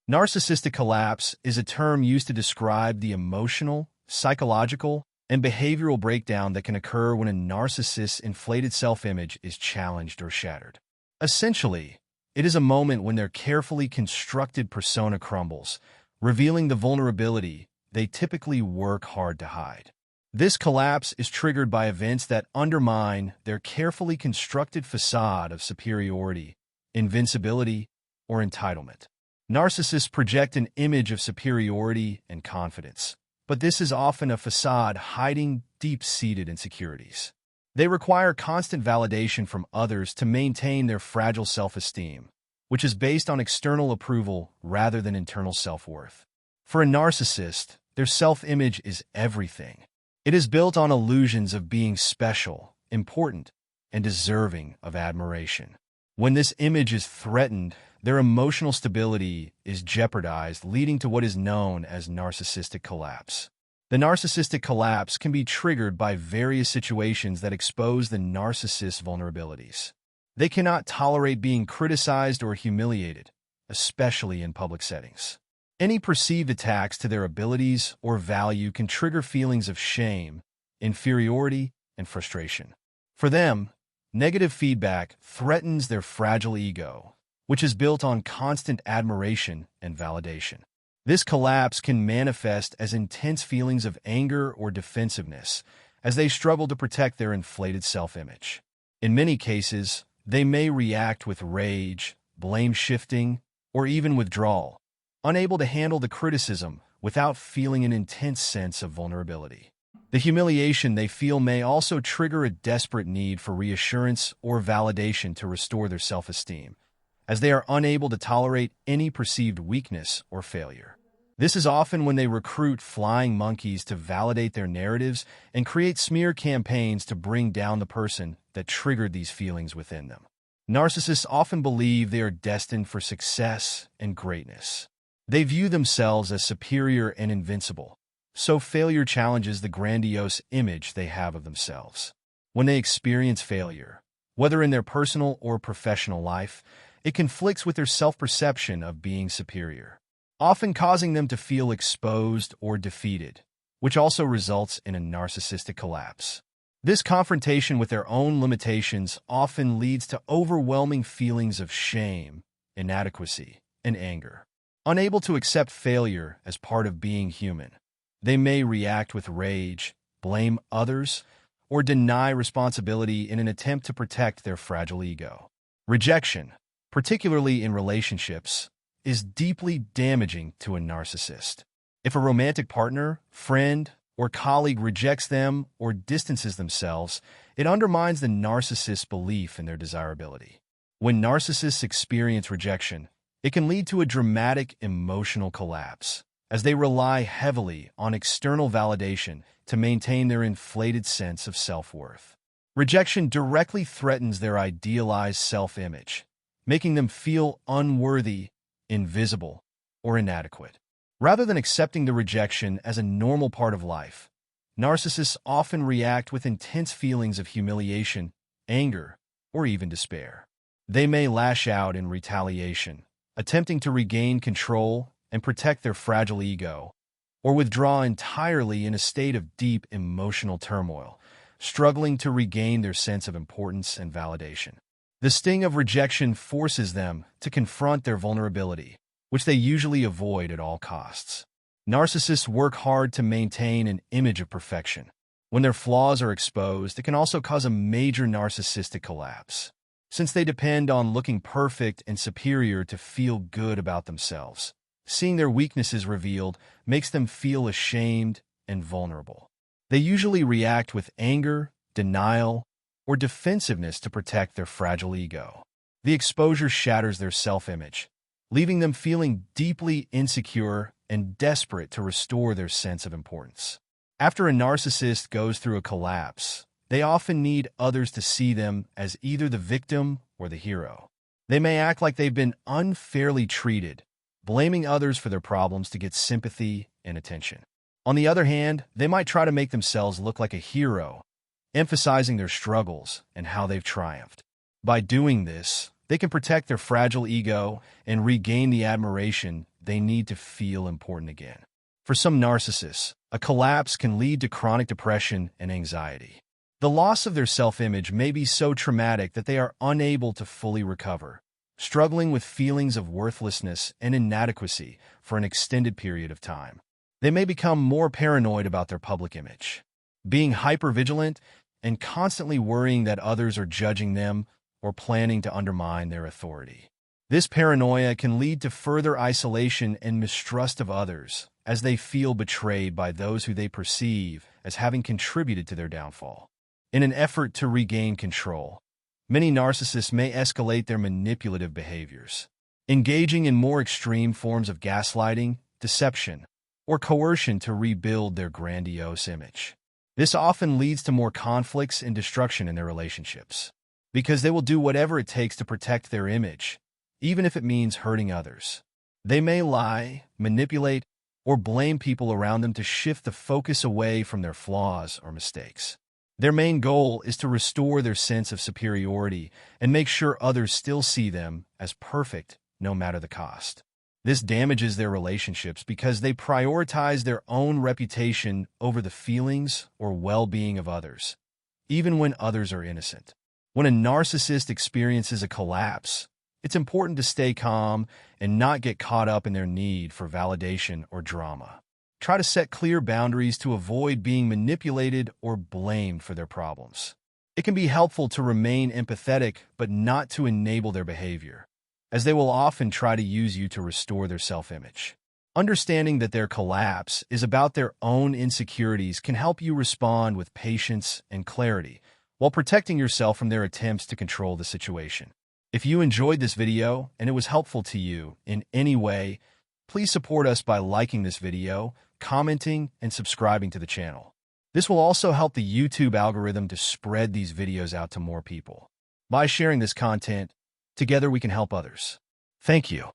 Narcissistic collapse is a term used to describe the emotional, psychological, and behavioral breakdown that can occur when a narcissist's inflated self-image is challenged or shattered. Essentially, it is a moment when their carefully constructed persona crumbles, revealing the vulnerability they typically work hard to hide. This collapse is triggered by events that undermine their carefully constructed facade of superiority, invincibility, or entitlement. Narcissists project an image of superiority and confidence, but this is often a facade hiding deep-seated insecurities. They require constant validation from others to maintain their fragile self-esteem, which is based on external approval rather than internal self-worth. For a narcissist, their self-image is everything. It is built on illusions of being special, important, and deserving of admiration. When this image is threatened, their emotional stability is jeopardized, leading to what is known as narcissistic collapse. The narcissistic collapse can be triggered by various situations that expose the narcissist's vulnerabilities. They cannot tolerate being criticized or humiliated, especially in public settings. Any perceived attacks to their abilities or value can trigger feelings of shame, inferiority, and frustration. For them, negative feedback threatens their fragile ego, which is built on constant admiration and validation. This collapse can manifest as intense feelings of anger or defensiveness as they struggle to protect their inflated self-image. In many cases, they may react with rage, blame shifting, or even withdrawal, unable to handle the criticism without feeling an intense sense of vulnerability. The humiliation they feel may also trigger a desperate need for reassurance or validation to restore their self-esteem, as they are unable to tolerate any perceived weakness or failure. This is often when they recruit flying monkeys to validate their narratives and create smear campaigns to bring down the person that triggered these feelings within them. Narcissists often believe they are destined for success and greatness. They view themselves as superior and invincible, so failure challenges the grandiose image they have of themselves. When they experience failure, whether in their personal or professional life, it conflicts with their self-perception of being superior, often causing them to feel exposed or defeated, which also results in a narcissistic collapse. This confrontation with their own limitations often leads to overwhelming feelings of shame, inadequacy, and anger. Unable to accept failure as part of being human, they may react with rage, blame others, or deny responsibility in an attempt to protect their fragile ego. Rejection, particularly in relationships, is deeply damaging to a narcissist. If a romantic partner, friend, or colleague rejects them or distances themselves, it undermines the narcissist's belief in their desirability. When narcissists experience rejection, it can lead to a dramatic emotional collapse, as they rely heavily on external validation to maintain their inflated sense of self-worth. Rejection directly threatens their idealized self-image, making them feel unworthy, invisible, or inadequate. Rather than accepting the rejection as a normal part of life, narcissists often react with intense feelings of humiliation, anger, or even despair. They may lash out in retaliation, attempting to regain control and protect their fragile ego, or withdraw entirely in a state of deep emotional turmoil, struggling to regain their sense of importance and validation. The sting of rejection forces them to confront their vulnerability, which they usually avoid at all costs. Narcissists work hard to maintain an image of perfection. When their flaws are exposed, it can also cause a major narcissistic collapse, since they depend on looking perfect and superior to feel good about themselves. Seeing their weaknesses revealed makes them feel ashamed and vulnerable. They usually react with anger, denial, or defensiveness to protect their fragile ego. The exposure shatters their self-image, leaving them feeling deeply insecure and desperate to restore their sense of importance. After a narcissist goes through a collapse, they often need others to see them as either the victim or the hero. They may act like they've been unfairly treated, blaming others for their problems to get sympathy and attention. On the other hand, they might try to make themselves look like a hero, emphasizing their struggles and how they've triumphed. By doing this, they can protect their fragile ego and regain the admiration they need to feel important again. For some narcissists, a collapse can lead to chronic depression and anxiety. The loss of their self-image may be so traumatic that they are unable to fully recover, struggling with feelings of worthlessness and inadequacy for an extended period of time. They may become more paranoid about their public image, being hypervigilant and constantly worrying that others are judging them or planning to undermine their authority. This paranoia can lead to further isolation and mistrust of others, as they feel betrayed by those who they perceive as having contributed to their downfall. In an effort to regain control, many narcissists may escalate their manipulative behaviors, engaging in more extreme forms of gaslighting, deception, or coercion to rebuild their grandiose image. This often leads to more conflicts and destruction in their relationships, because they will do whatever it takes to protect their image, even if it means hurting others. They may lie, manipulate, or blame people around them to shift the focus away from their flaws or mistakes. Their main goal is to restore their sense of superiority and make sure others still see them as perfect, no matter the cost. This damages their relationships because they prioritize their own reputation over the feelings or well-being of others, even when others are innocent. When a narcissist experiences a collapse, it's important to stay calm and not get caught up in their need for validation or drama. Try to set clear boundaries to avoid being manipulated or blamed for their problems. It can be helpful to remain empathetic but not to enable their behavior, as they will often try to use you to restore their self-image. Understanding that their collapse is about their own insecurities can help you respond with patience and clarity, while protecting yourself from their attempts to control the situation. If you enjoyed this video and it was helpful to you in any way, please support us by liking this video, commenting, and subscribing to the channel. This will also help the YouTube algorithm to spread these videos out to more people. By sharing this content, together we can help others. Thank you.